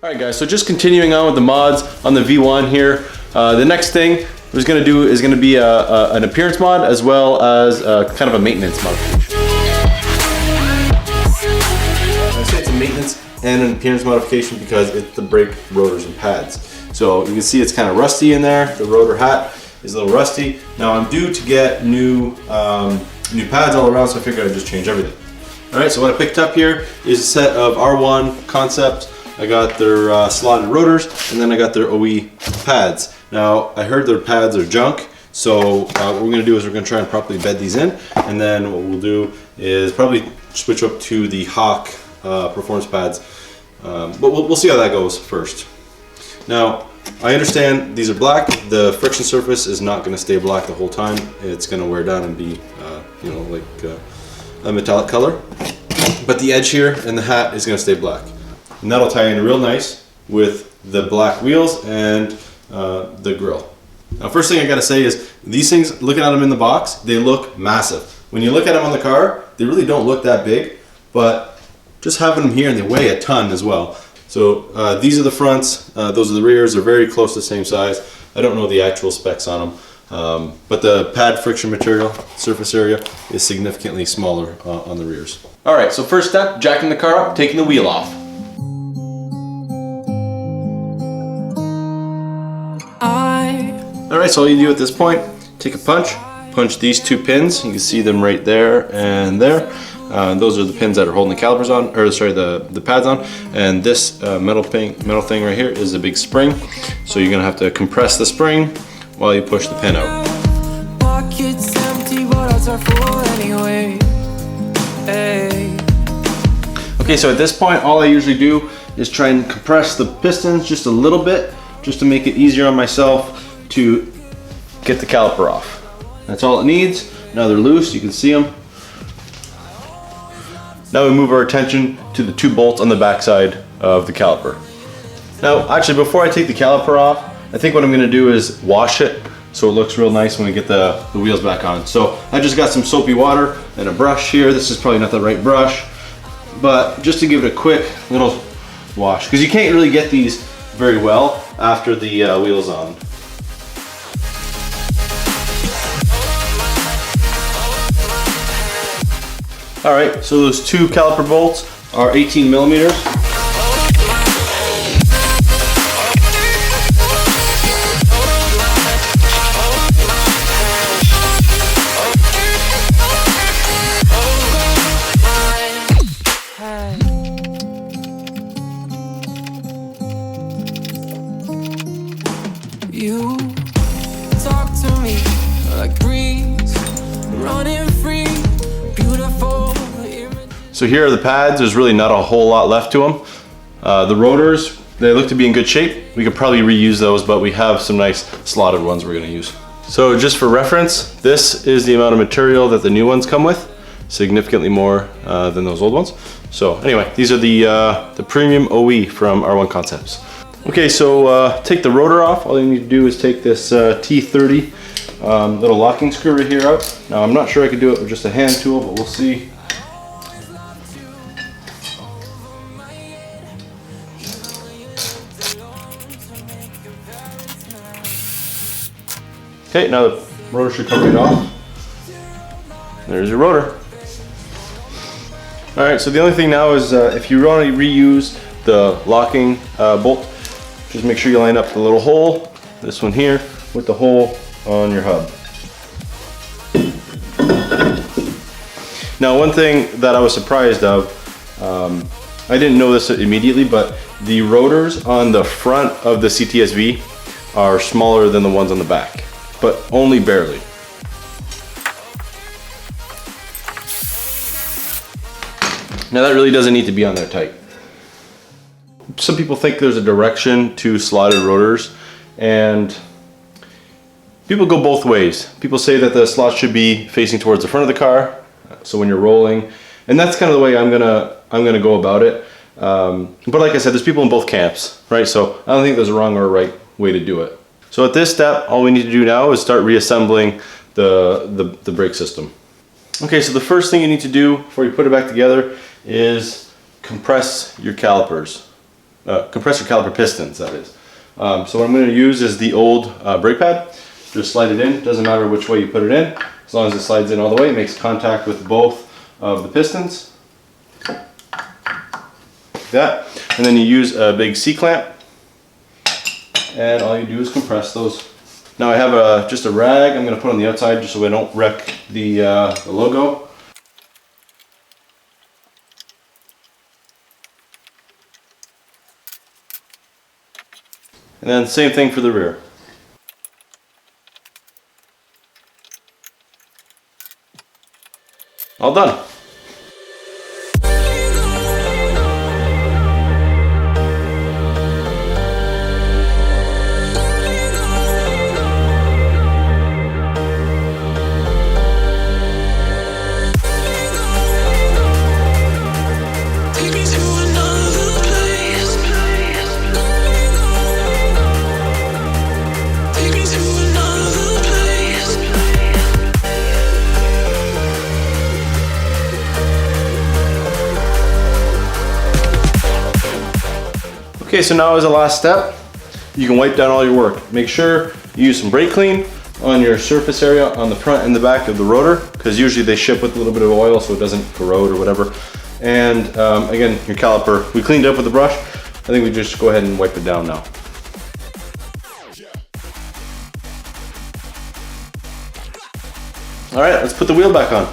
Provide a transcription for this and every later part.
Alright guys, so just continuing on with the mods on the V1 here. The next thing we're going to do is going to be an appearance mod as well as kind of a maintenance modification. I say it's a maintenance and an appearance modification because it's the brake rotors and pads. So you can see it's kind of rusty in there. The rotor hat is a little rusty. Now I'm due to get new pads all around, so I figured I'd just change everything. Alright, so what I picked up here is a set of R1 Concepts. I got their slotted rotors, and then I got their OE pads. Now, I heard their pads are junk, so what we're going to do is we're going to try and properly bed these in, and then what we'll do is probably switch up to the Hawk performance pads, but we'll see how that goes first. Now, I understand these are black. The friction surface is not going to stay black the whole time. It's going to wear down and be, you know, like a metallic color. But the edge here and the hat is going to stay black. And that'll tie in real nice with the black wheels and the grille. Now, first thing I gotta say is these things, looking at them in the box, they look massive. When you look at them on the car, they really don't look that big, but just having them here, and they weigh a ton as well. So these are the fronts, those are the rears. They're very close to the same size. I don't know the actual specs on them, but the pad friction material, surface area, is significantly smaller on the rears. All right, so first step, jacking the car up, taking the wheel off. Alright, so all you do at this point, take a punch these two pins. You can see them right there and there. Those are the pins that are holding the calipers on, or sorry, the pads on. And this metal thing right here is a big spring. So you're gonna have to compress the spring while you push the pin out. Okay, so at this point, all I usually do is try and compress the pistons just a little bit, just to make it easier on myself to get the caliper off. That's all it needs. Now they're loose, you can see them. Now we move our attention to the two bolts on the back side of the caliper. Now, actually, before I take the caliper off, I think what I'm gonna do is wash it so it looks real nice when we get the wheels back on. So I just got some soapy water and a brush here. This is probably not the right brush, but just to give it a quick little wash, because you can't really get these very well after the wheel's on. All right, so those two caliper bolts are 18 millimeters. You talk to me like breeze, running free, beautiful. So here are the pads. There's really not a whole lot left to them. The rotors, they look to be in good shape. We could probably reuse those, but we have some nice slotted ones we're gonna use. So just for reference, this is the amount of material that the new ones come with, significantly more than those old ones. So anyway, these are the premium OE from R1 Concepts. Okay, so take the rotor off. All you need to do is take this T30 little locking screw right here out. Now I'm not sure I could do it with just a hand tool, but we'll see. Okay, now the rotor should come right off. There's your rotor. All right, so the only thing now is if you want to reuse the locking bolt, just make sure you line up the little hole, this one here, with the hole on your hub. Now, one thing that I was surprised of, I didn't know this immediately, but the rotors on the front of the CTS V are smaller than the ones on the back, but only barely. Now that really doesn't need to be on there tight. Some people think there's a direction to slotted rotors, and people go both ways. People say that the slot should be facing towards the front of the car, so when you're rolling, and that's kind of the way I'm gonna go about it. But like I said, there's people in both camps, right? So I don't think there's a wrong or a right way to do it. So at this step, all we need to do now is start reassembling the brake system. Okay, so the first thing you need to do before you put it back together is compress your calipers. compressor caliper pistons, that is. So what I'm going to use is the old brake pad. Just slide it in, doesn't matter which way you put it in, as long as it slides in all the way, it makes contact with both of the pistons. Like that. And then you use a big C-clamp, and all you do is compress those. Now I have just a rag I'm going to put on the outside just so I don't wreck the logo. And then same thing for the rear. All done. Okay, so now as a last step, you can wipe down all your work. Make sure you use some brake clean on your surface area on the front and the back of the rotor, because usually they ship with a little bit of oil so it doesn't corrode or whatever. And again, your caliper, we cleaned up with the brush. I think we just go ahead and wipe it down now. All right, let's put the wheel back on.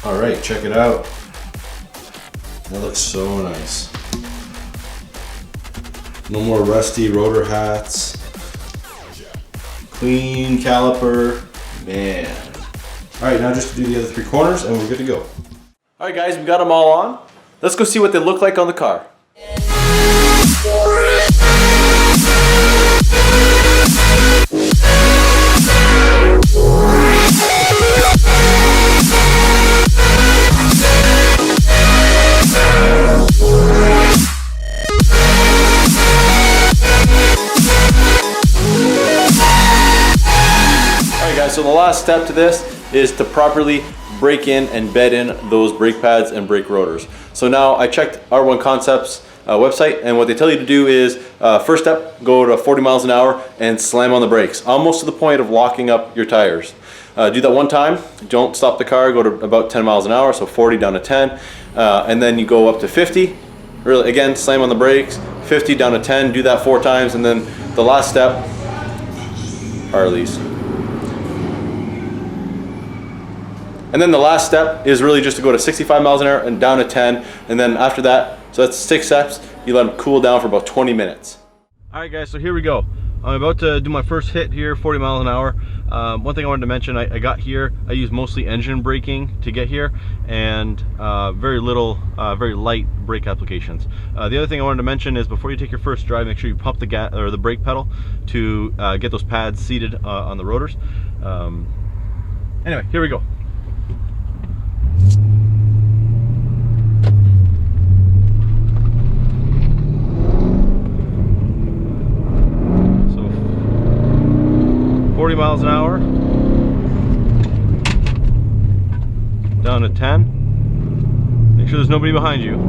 All right, check it out. That looks so nice. No more rusty rotor hats. Clean caliper, man. All right, now just do the other three corners and we're good to go. All right guys, we got them all on. Let's go see what they look like on the car. So the last step to this is to properly break in and bed in those brake pads and brake rotors. So now I checked R1 Concepts website, and what they tell you to do is first step, go to 40 miles an hour and slam on the brakes, almost to the point of locking up your tires. Do that one time, don't stop the car, go to about 10 miles an hour, so 40 down to 10, and then you go up to 50, really, again, slam on the brakes, 50 down to 10, do that 4 times, and then the last step are release. And then the last step is really just to go to 65 miles an hour and down to 10, and then after that, so that's 6 steps, you let them cool down for about 20 minutes. All right guys, so here we go. I'm about to do my first hit here, 40 miles an hour. One thing I wanted to mention, I got here, I used mostly engine braking to get here, and very light brake applications. The other thing I wanted to mention is before you take your first drive, make sure you pump the gas or the brake pedal to get those pads seated on the rotors. Anyway, here we go. So 40 miles an hour, down to 10. Make sure there's nobody behind you.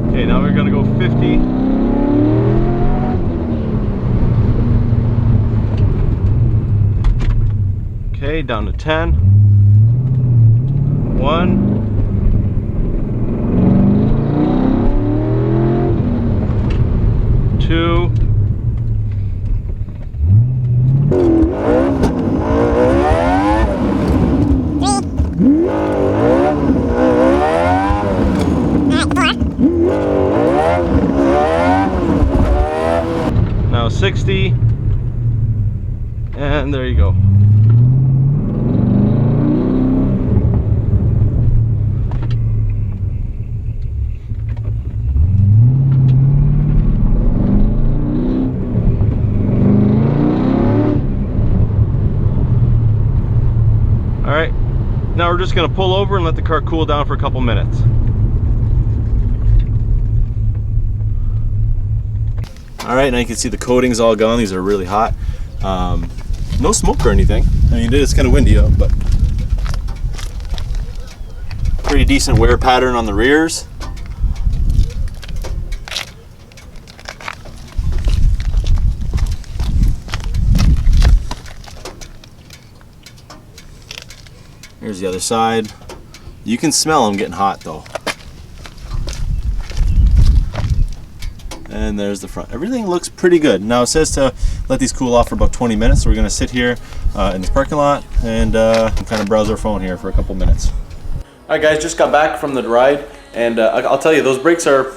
Okay, now we're gonna go 50. Okay, down to 10. 1. 2. Now 60. And there you go. Alright, now we're just going to pull over and let the car cool down for a couple minutes. Alright, now you can see the coating's all gone. These are really hot. No smoke or anything. I mean, it is kind of windy out, but pretty decent wear pattern on the rears. Here's the other side. You can smell them getting hot though. And there's the front. Everything looks pretty good. Now it says to let these cool off for about 20 minutes. So we're gonna sit here in this parking lot and kind of browse our phone here for a couple minutes. All right guys, just got back from the ride, and I'll tell you, those brakes they're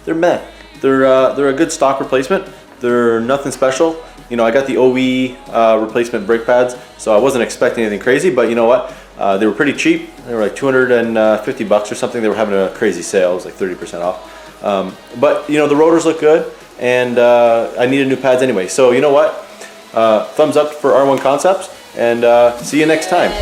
meh. They're a good stock replacement. They're nothing special. You know, I got the OE replacement brake pads, so I wasn't expecting anything crazy, but you know what? They were pretty cheap. They were like 250 bucks or something. They were having a crazy sale. It was like 30% off. But you know, the rotors look good, and I needed new pads anyway. So you know what? Thumbs up for R1 Concepts, and see you next time.